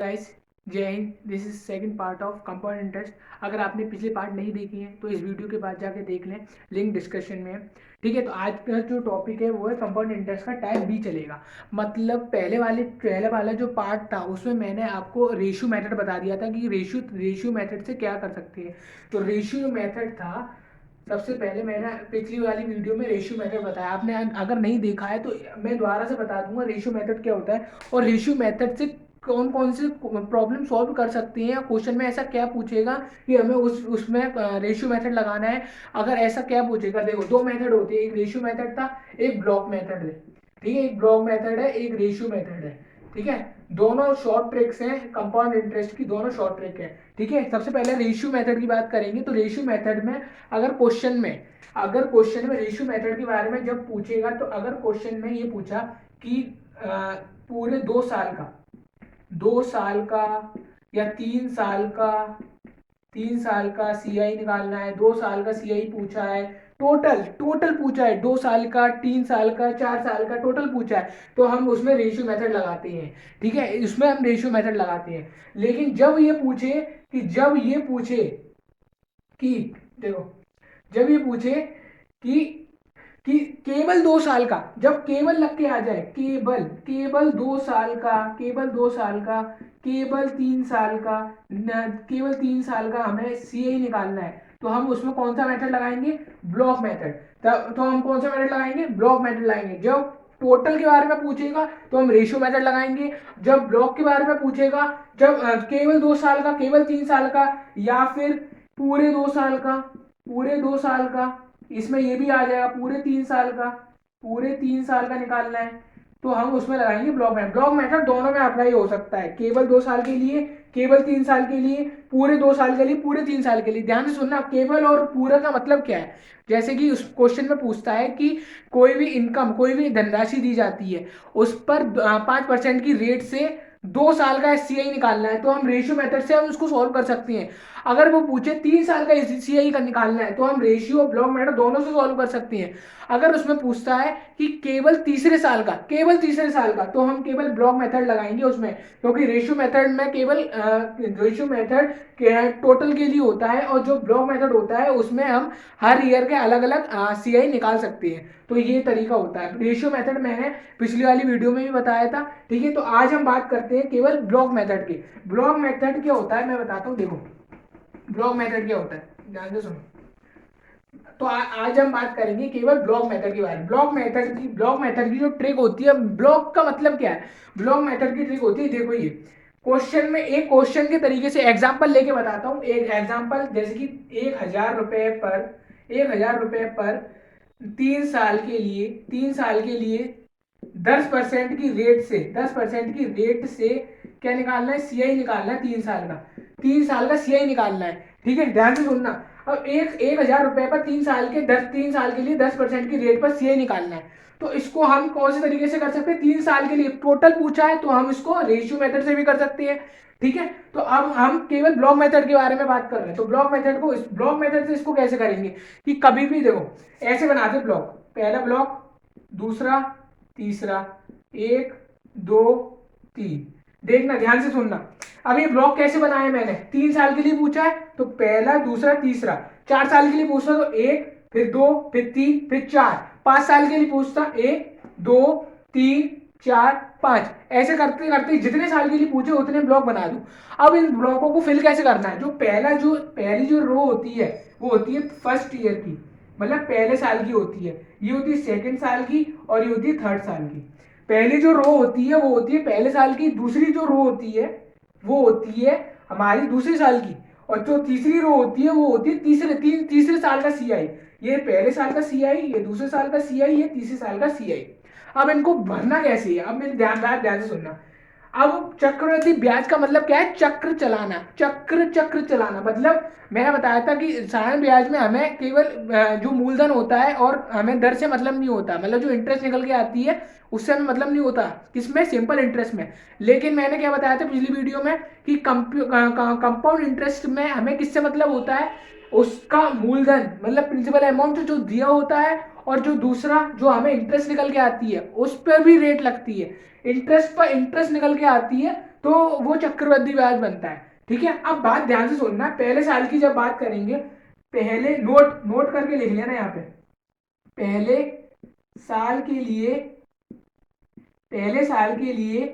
Guys, जय Hind. This is second part of compound interest. अगर आपने पिछले पार्ट नहीं देखे हैं तो इस वीडियो के बाद जाके देख लें, लिंक डिस्क्रिप्शन में है। ठीक है, तो आज का जो टॉपिक है वो है कंपाउंड इंटरेस्ट का टाइप बी चलेगा। मतलब पहले वाला जो पार्ट था उसमें मैंने आपको रेशियो मेथड बता दिया था कि रेशियो मेथड से क्या कर सकते हैं। तो रेशियो मेथड था, सबसे पहले मैंने पिछली वाली वीडियो में रेशियो मेथड बताया। आपने अगर नहीं देखा है तो मैं दोबारा से बता दूंगा रेशियो मेथड क्या होता है और रेशियो मेथड से कौन कौन से प्रॉब्लम सॉल्व कर सकते हैं, या क्वेश्चन में ऐसा क्या पूछेगा कि हमें उसमें रेशियो मेथड लगाना है। अगर ऐसा क्या पूछेगा, देखो दो मेथड होती है, एक रेशियो मेथड था, एक ब्लॉक मेथड है। ठीक है, एक ब्लॉक मेथड है, एक रेशियो मेथड है। ठीक है, दोनों शॉर्ट ट्रिक्स हैं कंपाउंड इंटरेस्ट की, दोनों शॉर्ट ट्रिक है। ठीक है, सबसे पहले रेशियो मेथड की बात करेंगे। तो रेशियो मेथड में अगर क्वेश्चन में रेशियो मेथड के बारे में जब पूछेगा, तो अगर क्वेश्चन में ये पूछा कि पूरे 2 साल का या 3 साल का सीआई निकालना है, 2 साल का सीआई पूछा है, टोटल पूछा है, 2 साल का, 3 साल का, 4 साल का टोटल पूछा है, तो हम उसमें रेशियो मेथड लगाते हैं। ठीक है, इसमें हम रेशियो मेथड लगाते हैं। लेकिन कि देखो, जब ये पूछे कि कि केवल 2 साल का, जब केवल लग के आ जाए, केवल 2 साल का, केवल 3 साल का, केवल 3 साल का हमें सीए निकालना है, तो हम उसमें कौन सा मेथड लगाएंगे? Block method. तो हम कौन सा मेथड लगाएंगे? ब्लॉक मेथड लगाएंगे। जब टोटल के बारे में पूछेगा तो हम रेशियो मेथड लगाएंगे। जब ब्लॉक के बारे में पूछेगा, जब केवल 2 साल का, केवल 3 साल का, या फिर पूरे 2 साल का, इसमें ये भी आ जाएगा पूरे 3 साल का निकालना है, तो हम उसमें लगाएंगे ब्लॉक मेथड दोनों में अप्लाई हो सकता है, केवल 2 साल के लिए, केवल 3 साल के लिए, पूरे 2 साल के लिए, पूरे 3 साल के लिए। ध्यान से सुनना, केवल और पूरा का मतलब क्या है। जैसे कि उस क्वेश्चन में पूछता है कि कोई भी धनराशि दी जाती है, उस पर 5% की रेट से 2 साल का सीआई निकालना है, तो हम रेशियो मेथड से हम उसको सॉल्व कर सकते हैं। अगर वो पूछे 3 साल का सीआई का निकालना है, तो हम रेशियो ब्लॉक मेथड दोनों से सॉल्व कर सकते हैं। अगर उसमें पूछता है कि केवल तीसरे साल का, तो हम केवल ब्लॉक मेथड लगाएंगे उसमें, क्योंकि रेशियो मेथड टोटल के लिए होता है, और जो ब्लॉक मेथड होता है उसमें हम हर ईयर के अलग अलग सीआई निकाल सकते हैं। तो ये तरीका होता है। रेशियो मेथड मैंने पिछली वाली वीडियो में भी बताया था। ठीक है, तो आज हम बात करते हैं केवल ब्लॉक मेथड की। ब्लॉक मेथड क्या होता है मैं बताता हूँ। देखो, ब्लॉक मेथड क्या होता है, ध्यान से सुनो। तो आज हम बात करेंगे केवल ब्लॉक मेथड के बारे में। ब्लॉक मेथड की जो ट्रिक होती है, ब्लॉक का मतलब क्या है, ब्लॉक मेथड की ट्रिक होती है, देखो ये क्वेश्चन के तरीके से एग्जांपल लेके बताता हूँ। एक एग्जांपल, जैसे कि 1,000 रुपए पर 3 साल के लिए 10% की रेट से क्या निकालना है? सीआई निकालना है। 3 साल का सीआई निकालना है। ठीक है, ध्यान से सुनना। अब 1,000 रुपए पर 3 साल के लिए 10% की रेट पर सीआई निकालना है। तो इसको हम कौन से तरीके से कर सकते हैं? 3 साल के लिए टोटल पूछा है, तो हम इसको रेशियो मेथड से भी कर सकते हैं। ठीक है, तो अब हम केवल ब्लॉक मेथड के बारे में बात कर रहे हैं। तो ब्लॉक मेथड से इसको कैसे करेंगे कि कभी भी देखो, ऐसे बनाते ब्लॉक, पहला ब्लॉक, दूसरा, तीसरा, 1 2 3। देखना, ध्यान से सुनना। अब ये ब्लॉक कैसे बनाया मैंने? 3 साल के लिए पूछा है तो पहला, दूसरा, तीसरा। 4 साल के लिए पूछता तो 1, फिर 2, फिर 3, फिर 4। 5 साल के लिए पूछता 1 2 3 4 5। ऐसे करते करते जितने साल के लिए पूछे उतने ब्लॉक बना दूं। अब इन ब्लॉकों को फिल कैसे करना है? पहली जो रो होती है वो होती है फर्स्ट ईयर की, मतलब पहले साल की होती है। ये होती है सेकंड साल की, और ये होती है थर्ड साल की। पहली जो रो होती है वो होती है पहले साल की, दूसरी जो रो होती है वो होती है हमारी दूसरे साल की, और जो तीसरी रो होती है वो होती है तीसरे साल का सीआई। ये पहले साल का सीआई, ये दूसरे साल का सीआई, ये तीसरे साल का सीआई। अब इनको भरना कैसे है? अब मेरे ध्यान से सुनना। अब चक्रवृद्धि ब्याज का मतलब क्या है? चक्र चलाना मतलब मैंने बताया था कि साधारण ब्याज में हमें केवल जो मूलधन होता है और हमें दर से मतलब नहीं होता, मतलब जो इंटरेस्ट निकल के आती है उससे हमें मतलब नहीं होता, किसमें? सिंपल इंटरेस्ट में। लेकिन मैंने क्या बताया था पिछली वीडियो में कि कंपाउंड इंटरेस्ट में हमें किससे मतलब होता है? उसका मूलधन मतलब प्रिंसिपल अमाउंट जो दिया होता है, और जो दूसरा जो हमें इंटरेस्ट निकल के आती है उस पर भी रेट लगती है। इंटरेस्ट पर इंटरेस्ट निकल के आती है तो वो चक्रवृद्धि ब्याज बनता है। ठीक है, अब बात ध्यान से सुनना, पहले साल की जब बात करेंगे, पहले नोट नोट करके लिख लेना यहाँ पे, पहले साल के लिए, पहले साल के लिए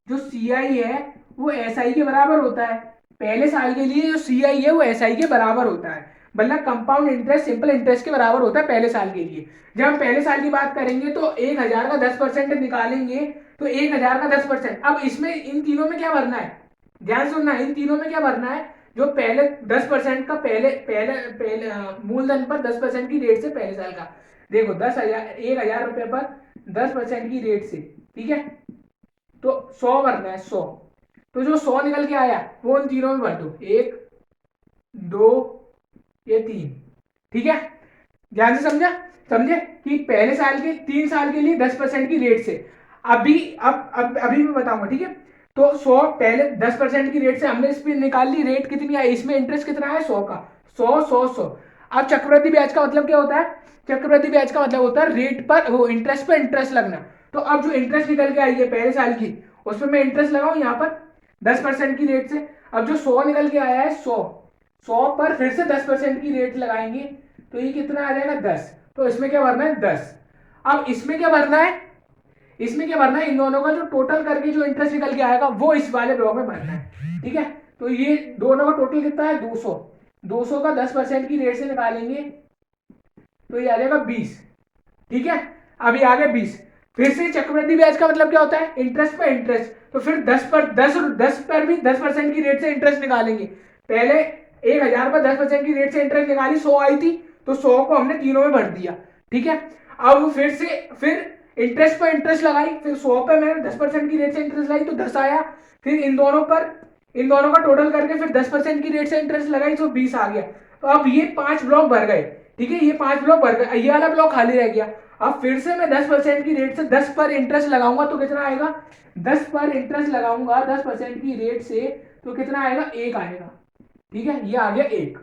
जो सी आई है वो एस आई के बराबर होता है। पहले साल के लिए जो सी आई है वो एस आई के बराबर होता है, मतलब कंपाउंड इंटरेस्ट सिंपल इंटरेस्ट के बराबर होता है पहले साल के लिए। जब हम पहले साल की बात करेंगे तो 1,000 का 10% निकालेंगे, तो 1,000 का 10%। अब इसमें इन तीनों में क्या भरना है, ध्यान सुनना, इन तीनों में क्या भरना है, जो पहले 10% का पहले पहले पहले मूलधन पर 10% की रेट से पहले साल का, देखो 10,000, 1,000 रुपए पर 10% की रेट से, ठीक है, तो 100 भरना है, 100। तो जो 100 निकल के आया वो उन तीनों में भर दो, 1 2 ये 3। ठीक है, ध्यान से समझा, समझे कि पहले साल के 3 साल के लिए 10% की रेट से, अभी अब अभी मैं बताऊंगा। ठीक है, तो 100 पहले 10% की रेट से हमने इस पे निकाल ली, रेट कितनी आई, इसमें इंटरेस्ट कितना है 100 का, 100 100 100। अब चक्रवृद्धि ब्याज का मतलब क्या होता है, चक्रवृद्धि ब्याज का मतलब होता है रेट पर, वो इंटरेस्ट पर इंटरेस्ट लगना। तो अब जो इंटरेस्ट निकल के आई है पहले साल की, उसमें मैं इंटरेस्ट लगाऊं यहाँ पर 10% की रेट से। अब जो 100 निकल के आया है 100, 100 पर फिर से 10% की रेट लगाएंगे, तो ये कितना आ जाएगा 10। तो इसमें क्या भरना है 10। अब इसमें क्या भरना है, इसमें क्या भरना है, इन दोनों का जो टोटल करके जो इंटरेस्ट निकल के आएगा वो इस वाले ब्लॉक में भरना है। ठीक है, तो ये दोनों का टोटल कितना है 200, 200 का 10% की रेट से निकालेंगे तो ये आ जाएगा 20। ठीक है, अभी आ गए 20। फिर से चक्रवृद्धि ब्याज का मतलब क्या होता है, इंटरेस्ट पर इंटरेस्ट, तो फिर 10 पर भी 10% की रेट से इंटरेस्ट निकालेंगे। पहले 1,000 पर 10% की रेट से इंटरेस्ट निकाली, 100 आई थी, तो 100 को हमने तीनों में भर दिया। ठीक है, अब फिर इंटरेस्ट पर इंटरेस्ट लगाई, फिर 100 पे मैंने 10% की रेट से इंटरेस्ट लगाई तो 10 आया, फिर इन दोनों का टोटल करके फिर 10% की रेट से इंटरेस्ट लगाई तो 20 आ गया। तो अब ये 5 ब्लॉक भर गए। ठीक है, ये 5 ब्लॉक भर गए, ये वाला ब्लॉक खाली रह गया। अब फिर से मैं 10% की रेट से 10 पर इंटरेस्ट लगाऊंगा तो कितना आएगा, 10 पर इंटरेस्ट लगाऊंगा 10% की रेट से तो कितना आएगा, 1 आएगा। ठीक है, ये आ गया 1।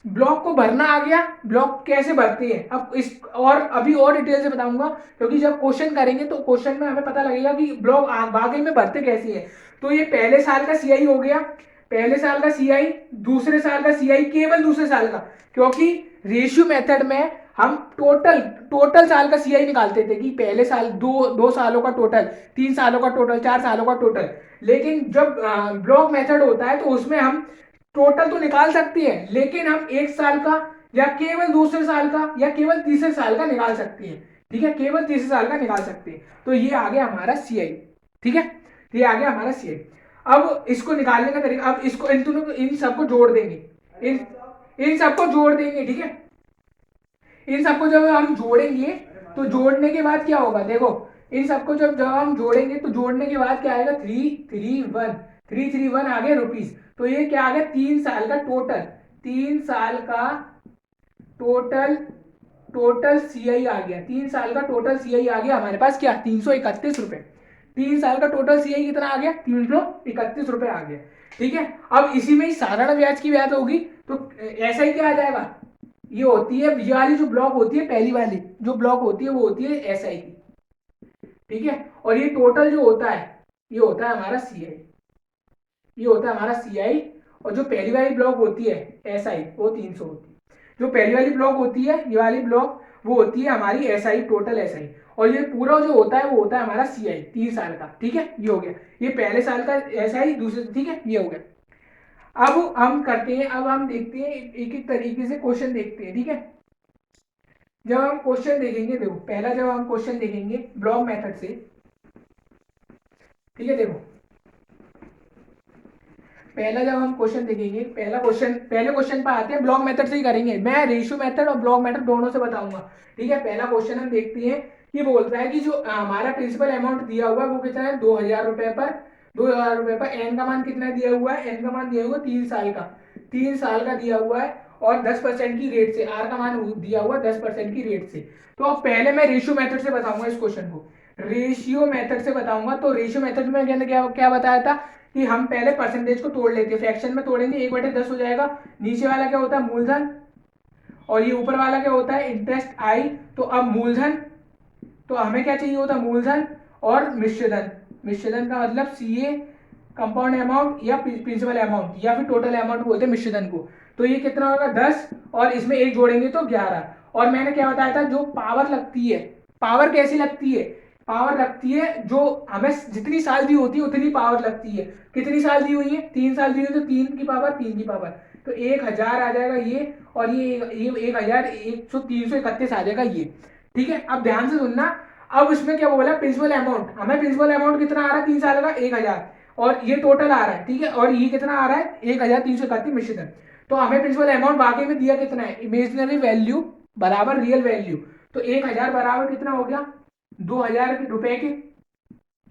ब्लॉक को भरना आ गया, ब्लॉक कैसे भरते हैं अब इस, और अभी और डिटेल से बताऊंगा, क्योंकि जब क्वेश्चन करेंगे तो क्वेश्चन में हमें पता लगेगा कि ब्लॉक वाकई में भरते कैसे हैं। तो ये पहले साल का सीआई हो गया, पहले साल का सीआई, दूसरे साल का सीआई, केवल दूसरे साल का, क्योंकि रेशियो मेथड में हम टोटल टोटल साल का सीआई निकालते थे कि पहले साल दो सालों का टोटल, 3 सालों का टोटल, 4 सालों का टोटल। लेकिन जब ब्लॉक मेथड होता है तो उसमें हम टोटल तो निकाल सकते हैं, लेकिन हम 1 साल का या केवल दूसरे साल का या केवल तीसरे साल का निकाल सकते हैं। ठीक है, केवल तीसरे साल का निकाल सकते हैं। तो ये आ गया हमारा सीआई। ठीक है, ये आ गया हमारा सीआई। अब इसको निकालने का तरीका, अब इसको इन दोनों इन सबको जोड़ देंगे, इन इन सबको जोड़ देंगे। ठीक है, इन सबको जब हम जोड़ेंगे तो जोड़ने के बाद क्या होगा, देखो इन सबको जब जब हम जोड़ेंगे तो जोड़ने के बाद क्या आएगा, 331 आ गया रुपीज। तो ये क्या आ गया, 3 साल का टोटल, 3 साल का टोटल टोटल सीआई आ गया, 3 साल का टोटल सीआई आ गया हमारे पास क्या, 331 रुपए। 3 साल का टोटल सीआई कितना आ गया, 331 रुपए आ गया। ठीक है, अब इसी में ही साधारण ब्याज की बात होगी तो ऐसा ही क्या आ जाएगा, ये होती है, ये वाली जो ब्लॉक होती है, पहली वाली जो ब्लॉक होती है वो होती है एसआई की। ठीक है, और ये टोटल जो होता है ये होता है हमारा सीआई, ये होता है हमारा सीआई। और जो पहली वाली ब्लॉक होती है एसआई वो 300 होती है। जो पहली वाली ब्लॉक होती है, ये वाली ब्लॉक, वो होती है हमारी एसआई, टोटल एसआई। और ये पूरा जो होता है वो होता है हमारा सीआई 3 साल का। ठीक है, ये हो गया, ये पहले साल का एसआई, दूसरे, ठीक है, ये हो गया। अब हम करते हैं, अब हम देखते हैं एक एक तरीके से क्वेश्चन देखते हैं। ठीक है, जब हम क्वेश्चन देखेंगे, देखो पहला जब हम क्वेश्चन देखेंगे ब्लॉक मेथड से, ठीक है, देखो पहला जब हम क्वेश्चन देखेंगे, पहले क्वेश्चन पर आते हैं, ब्लॉक मेथड से ही करेंगे, मैं रेशियो मेथड और ब्लॉक मेथड दोनों से बताऊंगा। ठीक है, पहला क्वेश्चन हम देखते हैं, ये बोलता है कि जो हमारा प्रिंसिपल अमाउंट दिया हुआ है वो कितना है, 2,000 रुपए पर, 2,000 रुपए पर एन का मान कितना दिया हुआ है, एन का मान दिया हुआ 3 साल का, 3 साल का दिया हुआ है, और 10% की रेट से, आर का मान दिया हुआ 10% की रेट से। तो अब पहले मैं रेशियो मेथड से बताऊंगा इस क्वेश्चन को, रेशियो मेथड से बताऊंगा। तो रेशियो मेथड में मैंने क्या क्या बताया था कि हम पहले परसेंटेज को तोड़ लेते हैं, फ्रैक्शन में तोड़ेंगे, 1/10 हो जाएगा, नीचे वाला क्या होता है मूलधन, और ये ऊपर वाला क्या होता है इंटरेस्ट आई। तो अब मूलधन, तो हमें क्या चाहिए होता है मूलधन और मिश्रधन, मिश्रधन का मतलब सी ए कंपाउंड अमाउंट या प्रिंसिपल अमाउंट या फिर टोटल अमाउंट बोलते हैं मिश्रधन को। तो ये कितना होगा 10 और इसमें एक जोड़ेंगे तो 11। और मैंने क्या बताया था, जो पावर लगती है, पावर कैसी लगती है, पावर लगती है जो हमें जितनी साल दी होती है उतनी पावर लगती है। कितनी साल दी हुई है, 3 साल दी हुई है, तो 3 की पावर तो 1000 आ जाएगा ये, और ये 331 आ जाएगा ये। ठीक है, अब ध्यान से सुनना। अब इसमें क्या बोला, प्रिंसिपल अमाउंट, हमें प्रिंसिपल अमाउंट कितना आ रहा है 3 साल का 1000, और ये टोटल आ रहा है। ठीक है, और ये कितना आ रहा है 1331 मिश्रधन। तो हमें प्रिंसिपल अमाउंट वाकई में दिया कितना है, इमेजिनरी वैल्यू बराबर रियल वैल्यू। तो 1000 बराबर कितना हो गया 2000 रुपए के,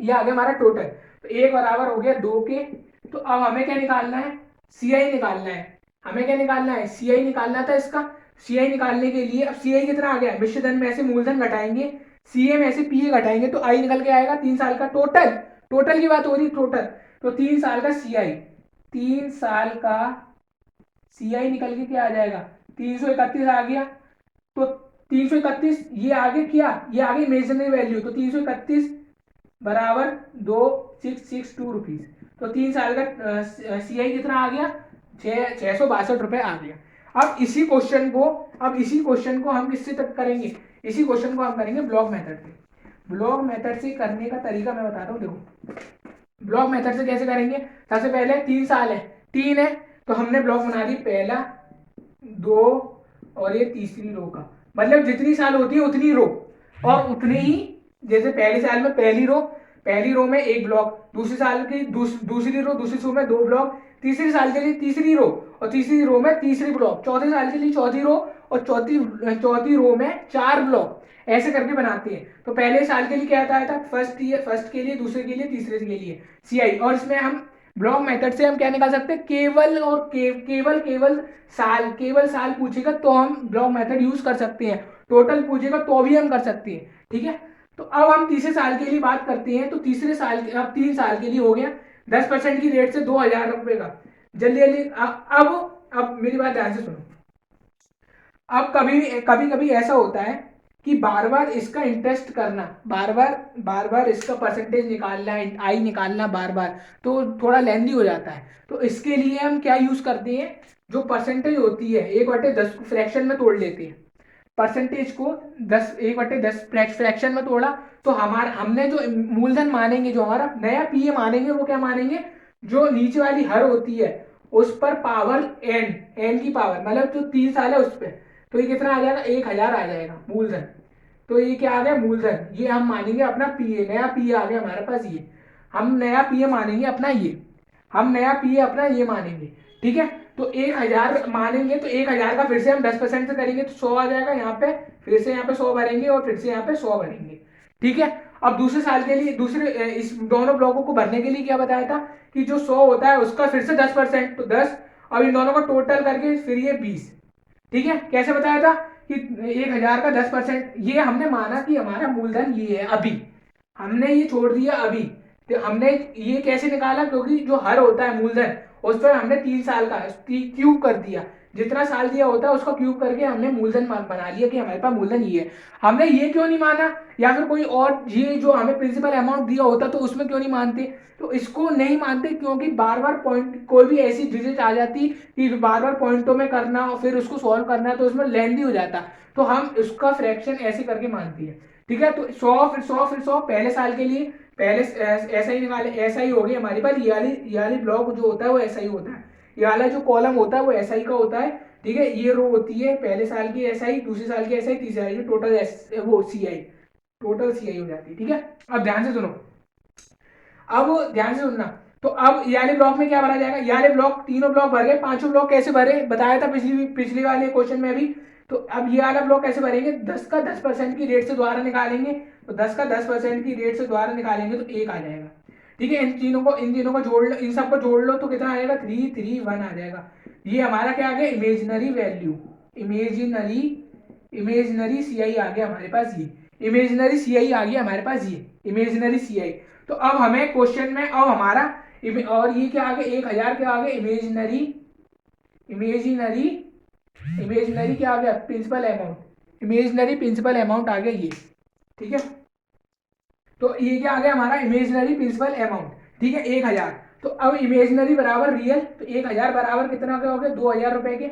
ये आ गया हमारा टोटल। तो एक बराबर हो गया 2 के। तो अब हमें क्या निकालना है, सी आई निकालना है। हमें क्या निकालना है, सी आई निकालना था इसका। सी आई निकालने के लिए अब सी आई कितना आ गया, मिश्रधन में से मूलधन घटाएंगे, सी ए में से पी ए घटाएंगे तो आई निकल के आएगा 3 साल का टोटल। टोटल की बात हो रही टोटल, तो 3 साल का सी आई, 3 साल का सी आई निकल के क्या आ जाएगा 331 आ गया। तो 331 ये आगे क्या, ये आगे इमेजिनरी वैल्यू, तो 331 बराबर 2662 रुपीज। तो 3 साल का सी आई कितना आ गया 662 रुपए आ गया। अब इसी क्वेश्चन को हम किससे तक करेंगे, इसी क्वेश्चन को हम करेंगे ब्लॉक मेथड से। ब्लॉक मेथड से करने का तरीका मैं बताता हूँ, देखो ब्लॉक मेथड से कैसे करेंगे। सबसे पहले 3 साल है, 3 है, तो हमने ब्लॉक बना दी पहला, 2 और ये तीसरी रो का, मतलब जितनी साल होती है उतनी रो, और उतने ही, जैसे पहले साल में पहली रो में एक ब्लॉक, दूसरी साल की दूसरी रो, दूसरी रो में 2 ब्लॉक, तीसरी साल के लिए तीसरी रो, और तीसरी रो में तीसरी ब्लॉक, चौथे साल के लिए चौथी रो, और चौथी रो में 4 ब्लॉक, ऐसे करके बनाते हैं। तो पहले साल के लिए क्या आता था, फर्स्ट के लिए, दूसरे के लिए, तीसरे के लिए सी आई। और इसमें हम ब्लॉक मेथड से हम क्या निकाल सकते हैं, केवल और केवल साल पूछेगा तो हम ब्लॉक मेथड यूज कर सकते हैं, टोटल पूछेगा तो भी हम कर सकते हैं। ठीक है, तो अब हम तीसरे साल के लिए बात करते हैं। तो तीसरे साल के, अब 3 साल के लिए हो गया 10% की रेट से 2000 रुपए का। जल्दी जल्दी अब मेरी बात ध्यान से सुनो। अब कभी कभी कभी ऐसा होता है कि बार बार इसका इंटरेस्ट करना, बार बार इसका परसेंटेज निकालना, आई निकालना बार बार, तो थोड़ा लेंदी हो जाता है। तो इसके लिए हम क्या यूज करते हैं, जो परसेंटेज होती है 1/10 को फ्रैक्शन में तोड़ लेते हैं। परसेंटेज को 1/10 फ्रैक्शन में तोड़ा, तो हमने जो मूलधन मानेंगे, जो हमारा नया पीए मानेंगे, वो क्या मानेंगे, जो नीचे वाली हर होती है उस पर पावर एन की पावर, मतलब जो 3 साल है उस पर। तो ये कितना आ जाएगा 1000 आ जाएगा मूलधन। तो ये क्या आ गया मूलधन, ये हम मानेंगे अपना पीए, नया पीए आ गया हमारे पास ये, हम नया पीए मानेंगे अपना ये, हम नया पीए अपना ये मानेंगे। ठीक है, तो 1000 मानेंगे, तो 1000 का फिर से हम 10% से करेंगे तो 100 आ जाएगा यहाँ पे, फिर से यहाँ पे 100 भरेंगे और फिर से यहाँ पे 100 भरेंगे। ठीक है, अब दूसरे साल के लिए, इस दोनों ब्लॉकों को भरने के लिए क्या बताया था कि जो 100 होता है उसका फिर से 10%, तो 10, अब इन दोनों का टोटल करके फिर ये 20। ठीक है, कैसे बताया था कि 1000 का 10%, ये हमने माना कि हमारा मूलधन ये है अभी, हमने ये छोड़ दिया अभी। तो हमने ये कैसे निकाला, क्योंकि जो हर होता है मूलधन उस पर हमने 3 साल का क्यूब कर दिया, जितना साल दिया होता है उसका क्यूब करके हमने मूलधन बना लिया कि हमारे पास मूलधन ये है। हमने ये क्यों नहीं माना, या फिर कोई और, ये जो हमें प्रिंसिपल अमाउंट दिया होता तो उसमें क्यों नहीं मानते, तो इसको नहीं मानते क्योंकि बार बार पॉइंट, कोई भी ऐसी डिजिट आ जाती कि बार बार पॉइंटों में करना और फिर उसको सॉल्व करना, तो उसमें लेंदी हो जाता। तो हम उसका फ्रैक्शन ऐसे करके मानती है। ठीक है, तो 100 फिर 100 फिर 100 पहले साल के लिए, पहले ऐसा ही निकाले, ऐसा ही हो गया हमारे पास। ये वाली ब्लॉक जो होता है वो ऐसा ही होता है, ये वाला जो कॉलम होता है वो ऐसा ही का होता है। ठीक है, ये रो होती है पहले साल की ऐसा ही, दूसरे साल की ऐसा ही, तीसरे साल की, टोटल वो सी आई, टोटल सी आई हो जाती है। ठीक है, अब ध्यान से सुनो, अब ध्यान से सुनना। तो अब ये वाले ब्लॉक में क्या भरा जाएगा, ये वाले ब्लॉक, तीनों ब्लॉक भर गए, पांचों ब्लॉक कैसे भरे बताया था पिछली वाले क्वेश्चन में भी। तो अब ये वाला ब्लॉक कैसे भरेंगे, 10 का 10% की रेट से द्वारा निकालेंगे, तो 10 का 10% की रेट से द्वारा निकालेंगे तो 1 आ जाएगा। ठीक है, इन तीनों को जोड़ लो, इन सबको जोड़ लो तो कितना आ जाएगा 331 आ जाएगा। ये हमारा क्या आ गया, इमेजिनरी वैल्यू, इमेजिनरी इमेजिनरी सी आई आ गया हमारे पास, ये इमेजिनरी सी आई आ गया हमारे पास, ये इमेजिनरी सी आई। तो अब हमें क्वेश्चन में, अब हमारा और ये क्या आ गया 1000 क्या आ गया इमेजिनरी, इमेजिनरी इमेजिनरी क्या आ गया principal amount, imaginary principal amount आ गया ये। ठीक है, तो ये क्या आ गया हमारा इमेजिनरी प्रिंसिपल अमाउंट, ठीक है 1000। तो अब इमेजिनरी बराबर रियल, तो 1000 बराबर कितना के हो गया 2000 रुपए के,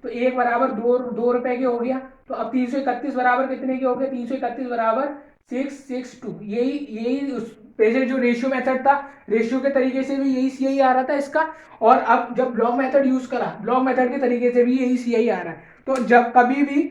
तो एक बराबर दो रुपए के हो गया। तो अब 331 बराबर कितने के हो गए, 331 बराबर 662। यही यही उस पहले जो रेशियो मेथड था, रेशियो के तरीके से भी यही सीआई आ रहा था इसका, और अब जब ब्लॉक मेथड यूज करा, ब्लॉक मेथड के तरीके से भी यही सीआई आ रहा है। तो जब कभी भी,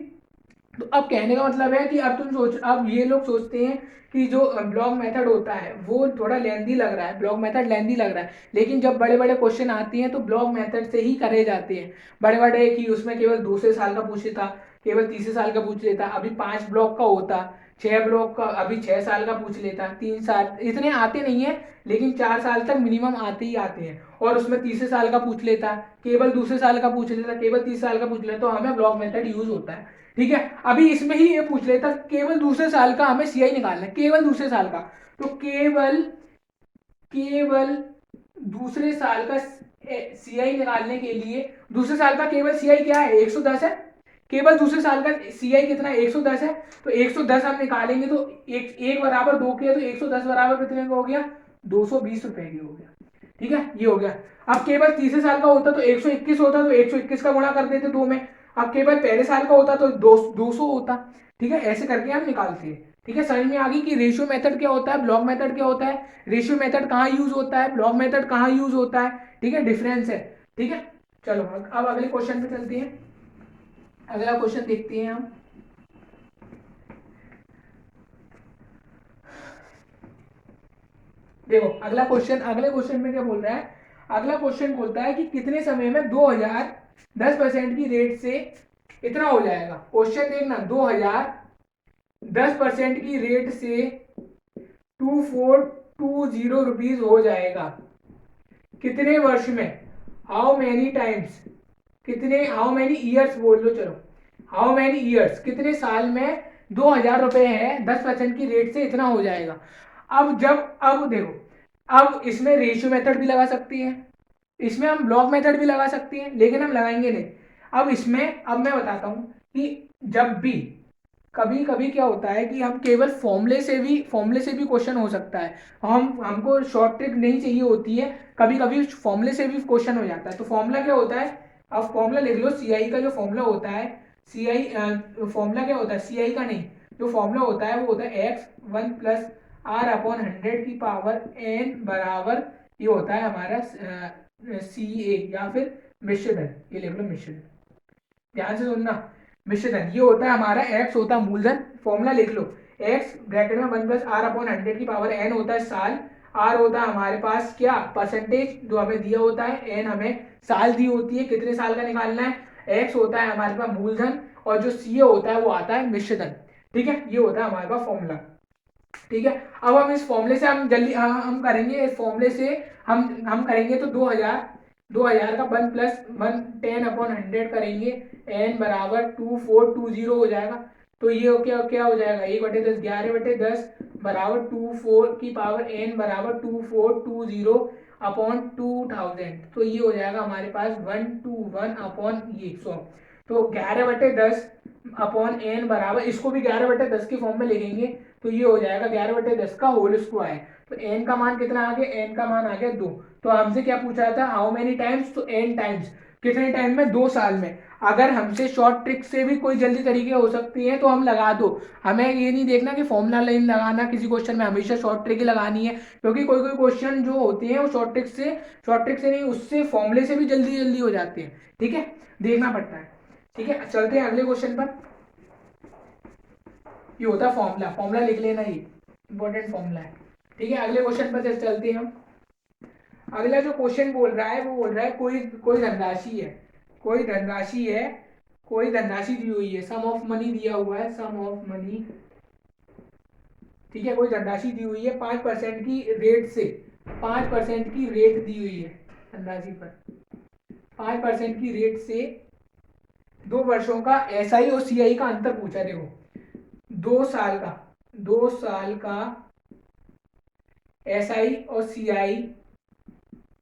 तो अब कहने का मतलब है कि अब तुम सोच, अब ये लोग सोचते हैं कि जो ब्लॉक मेथड होता है वो थोड़ा लेंदी लग रहा है, ब्लॉक मेथड लेंदी लग रहा है, लेकिन जब बड़े बड़े क्वेश्चन आते हैं तो ब्लॉक मेथड से ही करे जाते हैं। बड़े बड़े कि उसमें केवल दूसरे साल का पूछ लेता, केवल तीसरे साल का पूछ लेता, अभी 5 ब्लॉक का होता, 6 ब्लॉक का अभी 6 साल का पूछ लेता, 3 साल इतने आते नहीं है, लेकिन 4 साल तक मिनिमम आते ही आते हैं। और उसमें तीसरे साल का पूछ लेता, केवल दूसरे साल का पूछ लेता, केवल तीसरे साल का पूछ लेता, तो हमें ब्लॉक मेथड यूज होता है। ठीक है, अभी इसमें ही ये पूछ लेता केवल दूसरे साल का हमें सीआई निकालना है, केवल दूसरे साल का, तो केवल केवल दूसरे साल का सीआई निकालने के लिए, दूसरे साल का केवल सीआई क्या है 110 है, केवल दूसरे साल का सीआई कितना है 110 है। तो 110 हम निकालेंगे तो एक बराबर 2 के, तो 110 बराबर कितने का हो गया 220 रुपए की हो गया। ठीक है, ये हो गया। अब केवल तीसरे साल का होता तो 121 होता, तो 121 का गुणा कर देते 2 में। अब केवल पहले साल का होता तो 200 होता। ठीक है, ऐसे करके हम निकालते हैं। ठीक है, समझ में आ गई कि रेशियो मेथड क्या होता है, ब्लॉक मेथड क्या होता है, रेशियो मेथड कहाँ यूज होता है, ब्लॉक मेथड कहाँ यूज होता है। ठीक है, डिफरेंस है। ठीक है, चलो अब अगले क्वेश्चन पे चलते हैं। अगला क्वेश्चन देखते हैं हम। देखो अगले क्वेश्चन में क्या बोल रहा है, अगला क्वेश्चन बोलता है कि कितने समय में 2000 10% की रेट से इतना हो जाएगा। क्वेश्चन देखना, 2000 10% की रेट से 2420 रुपीज हो जाएगा कितने वर्ष में, हाउ मैनी टाइम्स, कितने, हाउ मैनी ईयर्स बोल लो, चलो हाउ मैनी ईयर्स, कितने साल में 2000 रुपए है 10% की रेट से इतना हो जाएगा। अब देखो, अब इसमें रेशियो मेथड भी लगा सकती है, इसमें हम ब्लॉक मेथड भी लगा सकते हैं, लेकिन हम लगाएंगे नहीं। अब इसमें, अब मैं बताता हूं कि जब भी, कभी कभी क्या होता है कि हम केवल फॉर्मूले से भी क्वेश्चन हो सकता है, हमको शॉर्ट ट्रिक नहीं चाहिए होती है, कभी कभी फॉर्मूले से भी क्वेश्चन हो जाता है। तो फॉर्मूला क्या होता है, अब फॉर्मूला लिख लो, सीआई का जो फॉर्मूला होता है, सीआई फॉर्मूला क्या होता है, सीआई का नहीं, जो फॉर्मूला होता है वो होता है x1 + r/100 की पावर n बराबर, ये होता है हमारा सी ए, या फिर मिश्रधन, ये लिख लो मिश्रधन, ध्यान से सुनना, मिश्रधन ये होता है हमारा, x होता है मूलधन, फॉर्मूला लिख लो, x ब्रैकेट में 1 + r/100 की पावर n होता है साल, r होता है हमारे पास क्या परसेंटेज जो हमें दिया होता है, n हमें साल दी होती है कितने साल का निकालना है, x होता है हमारे पास मूलधन, और जो सी होता है वो आता है मिश्रधन। ठीक है, ये होता है हमारे पास फॉर्मूला। ठीक है, अब हम इस फॉर्मूले से हम जल्दी हम करेंगे, इस फॉर्मूले से हम करेंगे तो 2000 का 1 + 1 करेंगे, n बराबर 2420 हो जाएगा। तो ये क्या हो जाएगा, 1/10 11/10 बराबर 24 की पावर n बराबर 2420/2000, तो ये हो जाएगा हमारे पास 1/100। तो 11/10 n बराबर, इसको भी 11/10 के फॉर्म में लिखेंगे, तो ये हो जाएगा 11/10 का होल स्क्वायर। तो n का मान कितना आ गया, n का मान आ गया 2। तो हमसे क्या पूछा था, हाउ मेनी टाइम्स, तो n टाइम्स, कितने टाइम में 2 साल में। अगर हमसे शॉर्ट ट्रिक से भी कोई जल्दी तरीके हो सकती है तो हम लगा दो, हमें ये नहीं देखना कि फॉर्मूला लाइन लगाना किसी क्वेश्चन में, हमेशा शॉर्ट ट्रिक ही लगानी है, क्योंकि कोई कोई क्वेश्चन जो होते हैं वो शॉर्ट ट्रिक से नहीं, उससे फॉर्मूले से भी जल्दी जल्दी हो जाते हैं। ठीक है, देखना पड़ता है। ठीक है, चलते हैं अगले क्वेश्चन पर। ये होता है फॉर्मूला लिख लेना, ये इंपॉर्टेंट फॉर्मूला है। ठीक है, अगले क्वेश्चन पर चलते हैं हम। अगला जो क्वेश्चन बोल रहा है वो बोल रहा है कोई कोई धनराशि है, कोई धनराशि है, कोई धनराशि दी हुई है, सम ऑफ मनी दिया हुआ है, सम ऑफ मनी। ठीक है, कोई धनराशि दी हुई है 5% की रेट से, 5% की रेट दी हुई है धनराशि पर, 5% की रेट से 2 वर्षों का एसआई और सीआई का अंतर पूछा। देखो 2 साल का एसआई और सीआई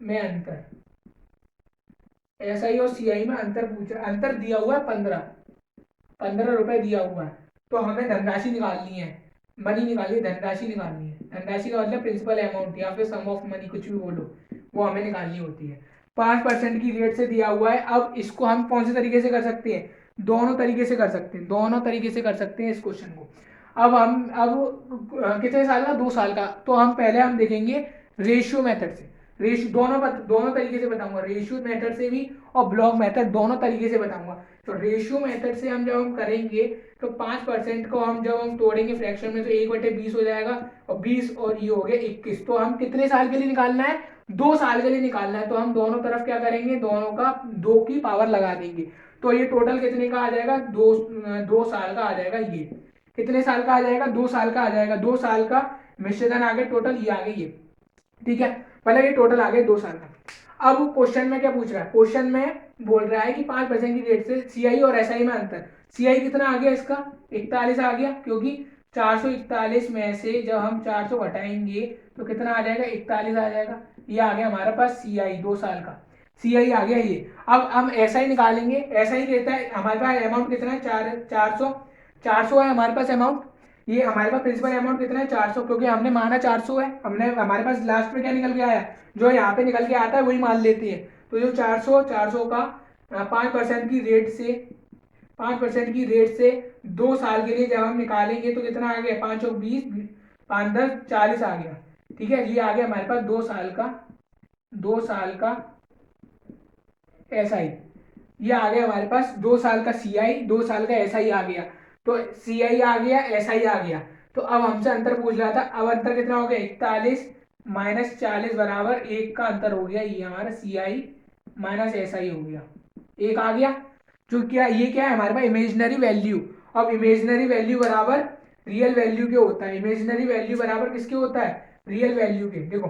में अंतर, एसआई और सीआई में अंतर पूछा, अंतर दिया हुआ है 15 रुपए दिया हुआ है, तो हमें धनराशि निकालनी है। मनी निकालनी है, धनराशि निकालनी है। धनराशि का मतलब प्रिंसिपल अमाउंट या फिर सम ऑफ मनी, कुछ भी बोलो, वो हमें निकालनी होती है। 5% की रेट से दिया हुआ है। अब इसको हम कौन से तरीके से कर सकते हैं, दोनों तरीके से कर सकते हैं, दोनों तरीके से कर सकते हैं इस क्वेश्चन को। अब कितने साल का, 2 साल का, तो हम पहले हम देखेंगे रेशियो मेथड से। रेशियो दोनों तरीके से बताऊंगा, रेशियो मेथड से भी और ब्लॉक मेथड, दोनों तरीके से बताऊंगा। तो रेशियो मेथड से हम जब हम करेंगे तो 5% को हम जब हम तोड़ेंगे फ्रैक्शन में तो 1/20 हो जाएगा, और 20 और ये हो गया 21। तो हम कितने साल के लिए निकालना है, 2 साल के लिए निकालना है। तो हम दोनों तरफ क्या करेंगे, दोनों का 2 की पावर लगा देंगे। तो ये टोटल कितने का आ जाएगा, 2 साल का आ जाएगा। ये कितने साल का आ जाएगा, 2 साल का आ जाएगा। 2 साल का मिश्रधन आ गया टोटल, ये आ गया ये, ठीक है। मतलब ये टोटल आ गया 2 साल का। अब क्वेश्चन में क्या पूछ रहा है, क्वेश्चन में बोल रहा है कि 5% की रेट से सीआई और एसआई में अंतर। सीआई कितना आ गया इसका, 41 आ गया, क्योंकि 441 में से जब हम 400 घटाएंगे तो कितना आ जाएगा, 41 आ जाएगा। ये आ गया हमारे पास सीआई 2 साल का, सीआई आ गया ये। अब हम एसआई निकालेंगे, एसआई रहता है हमारे पास अमाउंट कितना है, 400 है हमारे पास अमाउंट। ये हमारे पास प्रिंसिपल अमाउंट कितना है, 400, क्योंकि हमने माना 400 है। हमने हमारे पास लास्ट में क्या निकल के आया, जो यहाँ पे निकल के आता है वही मान लेते हैं। तो जो 400 का 5% की रेट से 5% की रेट से 2 साल के लिए जब हम निकालेंगे तो कितना आ गया, 5 और 20, 5 10 40 आ गया, ठीक है। ये आ गया हमारे पास 2 साल का एसआई। ये आ गया हमारे पास 2 साल का सीआई, 2 साल का एसआई आ गया। तो सीआई आ गया, एसआई आ गया। तो अब हमसे अंतर पूछ रहा था, अब अंतर कितना हो गया, 41 - 40 बराबर 1 का अंतर हो गया। ये हमारा सीआई माइनस एसआई हो गया, 1 आ गया। जो क्या, ये क्या है हमारे पास इमेजिनरी वैल्यू। अब इमेजिनरी वैल्यू बराबर रियल वैल्यू के होता है। इमेजिनरी वैल्यू बराबर किसके होता है, रियल वैल्यू के। देखो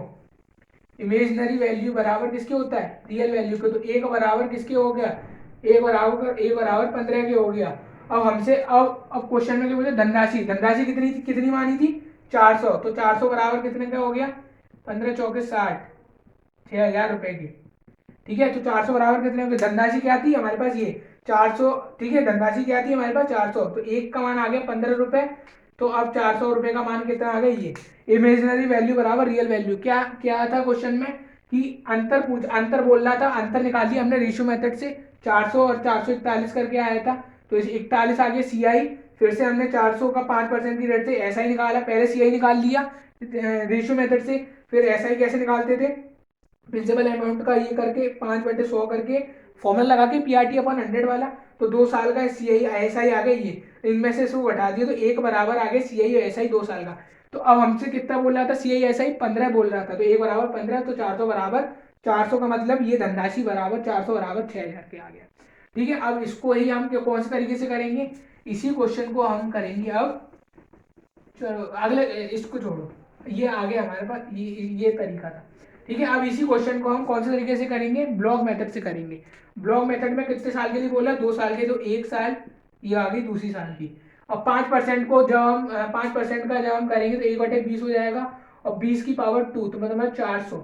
इमेजिनरी वैल्यू बराबर किसके होता है, रियल वैल्यू के। तो एक बराबर किसके हो गया, एक बराबर 15 के हो गया। अब हमसे अब क्वेश्चन में क्या बोले, धनराशि, धनराशि कितनी कितनी मानी थी, 400। तो 400 बराबर कितने का हो गया, 15 चौके 60, 6,000 रुपए के, ठीक है। तो 400 बराबर कितने हो गए, धनराशि क्या थी हमारे पास ये 400, ठीक है। धनराशि क्या थी हमारे पास 400, तो एक का मान आ गया 15 रुपए। तो अब 400 रुपए का मान कितना आ गया, ये इमेजिनरी वैल्यू बराबर रियल वैल्यू। क्या क्या था क्वेश्चन में कि अंतर बोल रहा था, अंतर निकाल लिया हमने रेशियो मेथड से। 400 और 441 करके आया था, तो 41 आ गया सीआई। फिर से हमने 400 का 5% की रेट से एसआई निकाला, पहले सीआई निकाल लिया रेशियो मेथड से। फिर एसआई कैसे निकालते थे, प्रिंसिपल अमाउंट का ये करके 5/100 करके फॉर्मूला लगा के PRT/100 वाला। तो 2 साल का सीआई एसआई आ गया, ये इनमें से 100 घटा दिया तो एक बराबर आ गया सीआई और एसआई 2 साल का। तो अब हमसे कितना बोल रहा था, सीआई एसआई 15 बोल रहा था, तो एक बराबर 15, तो 400 बराबर 400 का मतलब ये धनराशि बराबर 400 बराबर 6,000 के आ गया, ठीक है। अब इसको ही हम कौन से तरीके से करेंगे, इसी क्वेश्चन को हम करेंगे अब। चलो अगले इसको छोड़ो, ये आ गया हमारे पास, ये तरीका था, ठीक है। अब इसी क्वेश्चन को हम कौन से तरीके से करेंगे, ब्लॉक मेथड से करेंगे। ब्लॉक मेथड में कितने साल के लिए बोला, 2 साल के, तो 1 साल, ये आ गई दूसरी साल की। और 5% को जब हम 5% का जब हम करेंगे तो 1/20 हो जाएगा, और 20 की पावर 2, तो मतलब 400।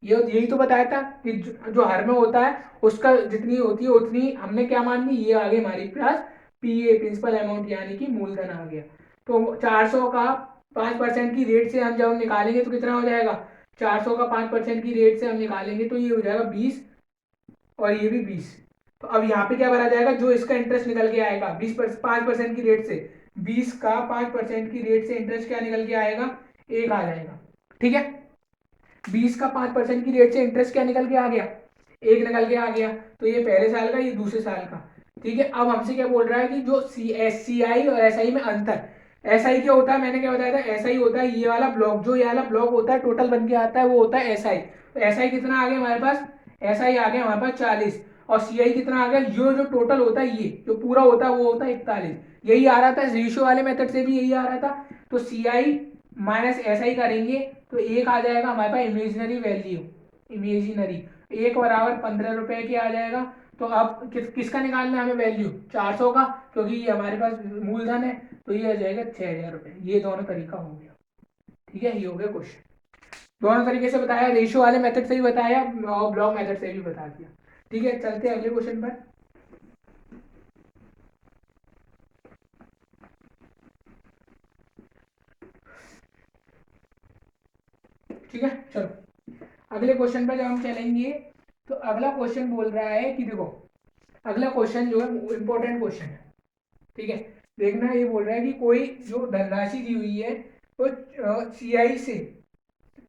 ये यही तो बताया था कि जो हर में होता है उसका जितनी होती है उतनी हमने क्या मान ली, ये आ गई हमारे पास पीए, प्रिंसिपल अमाउंट, यानी कि मूलधन आ गया। तो 400 का 5% की रेट से हम जब हम निकालेंगे तो कितना हो जाएगा, 400 का 5% की रेट से हम निकालेंगे तो ये हो जाएगा 20, और ये भी 20। तो अब यहाँ पे क्या भरा जाएगा, जो इसका इंटरेस्ट निकल के आएगा 5% की रेट से, 20 का 5% की रेट से इंटरेस्ट क्या निकल के आएगा, 1 आ जाएगा, ठीक है। 20 का 5% की रेट से इंटरेस्ट क्या निकल के आ गया, 1 निकल के आ गया। तो ये पहले साल का, ये दूसरे साल का, ठीक है। अब हमसे क्या बोल रहा है कि जो सी आई और एस आई में अंतर, एस आई क्या होता है, मैंने क्या बताया था, एस आई होता है ये वाला ब्लॉक, जो ये वाला ब्लॉक होता है टोटल बन के आता है वो होता है एस आई। तो एस आई कितना आ गया हमारे पास, एस आई आ गया हमारे पास 40, और सी आई कितना आ गया, जो टोटल होता है ये जो पूरा होता है वो होता है 41। यही आ रहा था रेशियो वाले मेथड से भी, यही आ रहा था। तो सी आई माइनस एस आई करेंगे तो एक आ जाएगा हमारे पास इमेजिनरी वैल्यू, इमेजिनरी, एक बराबर 15 रुपए के आ जाएगा। तो अब किसका निकालना है हमें वैल्यू, 400 का, क्योंकि ये हमारे पास मूलधन है। तो ये आ जाएगा 6,000 रुपए। ये दोनों तरीका हो गया, ठीक है। ये हो गया क्वेश्चन, दोनों तरीके से बताया, रेशियो वाले मेथड से भी बताया और ब्लॉक मेथड से भी बता दिया, ठीक है। चलते हैं अगले क्वेश्चन पर। ठीक है, चलो अगले क्वेश्चन पर जब हम चलेंगे तो अगला क्वेश्चन बोल रहा है कि देखो, अगला क्वेश्चन जो है इंपॉर्टेंट क्वेश्चन है, ठीक है। देखना, ये बोल रहा है कि कोई जो धनराशि दी हुई है वो सीआई से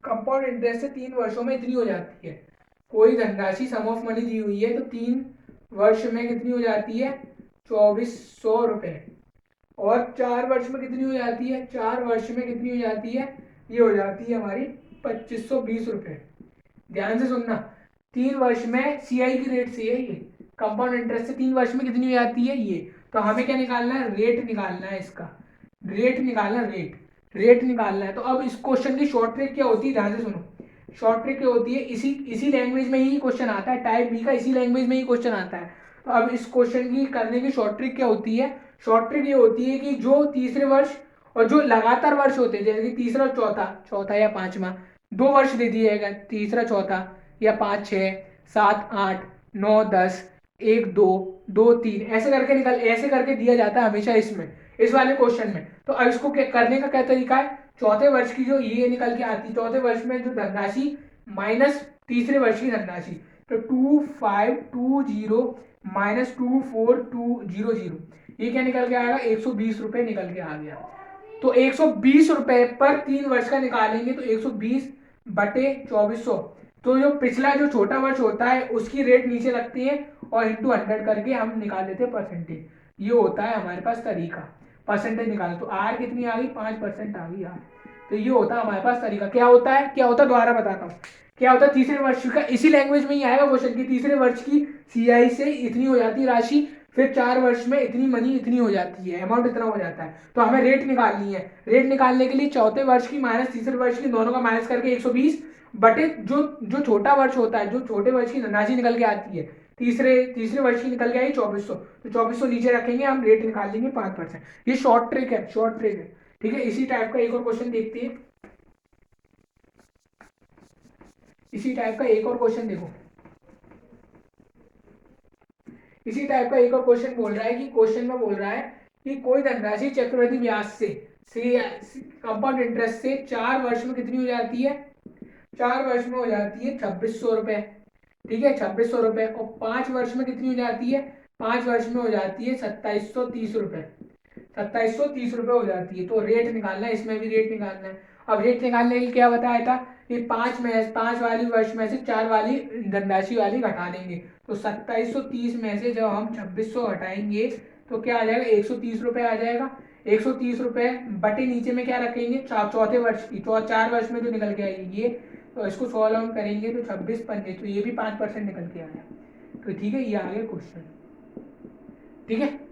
कंपाउंड इंटरेस्ट से 3 वर्षों में इतनी हो जाती है। कोई धनराशि सम ऑफ मनी दी हुई है तो 3 वर्ष में कितनी हो जाती है, 2400 रुपये। और 4 वर्ष में कितनी हो जाती है, 4 वर्ष में कितनी हो जाती है, ये हो जाती है हमारी 2520 रुपये। ध्यान से सुनना, 3 वर्ष में सीआई की रेट से है ये, कंपाउंड इंटरेस्ट से 3 वर्ष में कितनी हो जाती है ये। तो हमें क्या निकालना है, रेट निकालना है इसका, रेट निकालना, रेट निकालना है। तो अब इस क्वेश्चन की शॉर्ट ट्रिक क्या होती है, ध्यान से सुनो। शॉर्ट ट्रिक क्या होती है, इसी लैंग्वेज में ही क्वेश्चन आता है, टाइप बी का इसी लैंग्वेज में ही क्वेश्चन आता है। तो अब इस क्वेश्चन की करने की शॉर्ट ट्रिक क्या होती है, शॉर्ट ट्रिक ये होती है कि जो तीसरे वर्ष और जो लगातार वर्ष होते हैं, जैसे कि तीसरा और चौथा, चौथा या पांचवा, 2 वर्ष दे दिएगा, तीसरा चौथा या 5 6 7 8 9 10 1 2 2 3 ऐसे करके ऐसे करके दिया जाता है हमेशा इसमें, इस वाले क्वेश्चन में। तो अब इसको करने का क्या तरीका है, चौथे वर्ष की जो ये निकल के आती है, चौथे वर्ष में जो धनराशि माइनस तीसरे वर्ष की धनराशि, तो 2520 माइनस 24200, ये क्या निकल के आएगा, 120 रुपये निकल के आ गया। तो 120 रुपये पर 3 वर्ष का निकालेंगे तो 120/2400, तो जो पिछला जो छोटा वर्ष होता है उसकी रेट नीचे रखते हैं और इंटू 100 करके हम निकाल देते हैं परसेंटेज। ये होता है हमारे पास तरीका, परसेंटेज निकालना। तो आर कितनी आ गई, 5% आ गई आर। तो ये होता है हमारे पास तरीका। क्या होता है, क्या होता है, दोबारा बताता हूँ क्या होता है। तीसरे वर्ष का इसी लैंग्वेज में ही आएगा क्वेश्चन की, तीसरे वर्ष की सीआई से इतनी हो जाती है राशि, फिर 4 वर्ष में इतनी मनी इतनी हो जाती है, अमाउंट इतना हो जाता है। तो हमें रेट निकालनी है, रेट निकालने के लिए चौथे वर्ष की माइनस तीसरे वर्ष की दोनों का माइनस करके 120 बटे जो जो छोटा वर्ष होता है, जो छोटे वर्ष की धनराशि निकल के आती है, तीसरे वर्ष की निकल के आई 2400, तो 2400 नीचे रखेंगे, हम रेट निकाल लेंगे 5%। ये शॉर्ट ट्रिक है, शॉर्ट ट्रिक है, ठीक है। इसी टाइप का एक और क्वेश्चन देखते हैं, इसी टाइप का एक और क्वेश्चन देखो, इसी टाइप का एक और क्वेश्चन बोल रहा है कि क्वेश्चन में बोल रहा है कि कोई धनराशि चक्रवृद्धि ब्याज से कंपाउंड इंटरेस्ट से 4 वर्ष में कितनी हो जाती है, 4 वर्ष में हो जाती है 2600 रुपये, ठीक है, 2600 रुपये। और 5 वर्ष में कितनी हो जाती है, 5 वर्ष में हो जाती है 2730 रुपये, 2730 रुपये हो जाती है। तो रेट निकालना है, इसमें भी रेट निकालना है। अब रेट निकालने के लिए क्या बताया था कि 5 वाली वर्ष में से 4 वाली धनराशि वाली घटा देंगे। तो 2730 में से जब हम 2600 हटाएंगे तो क्या आ जाएगा, 130 रुपये आ जाएगा। 130 रुपये बटे नीचे में क्या रखेंगे, चौथे वर्ष की, 4 वर्ष में जो निकल के आएगी ये, तो इसको सॉल्व हम करेंगे तो 26 पंजे, तो ये भी 5% निकल के आया। तो ठीक है, ये आ गया क्वेश्चन, ठीक है।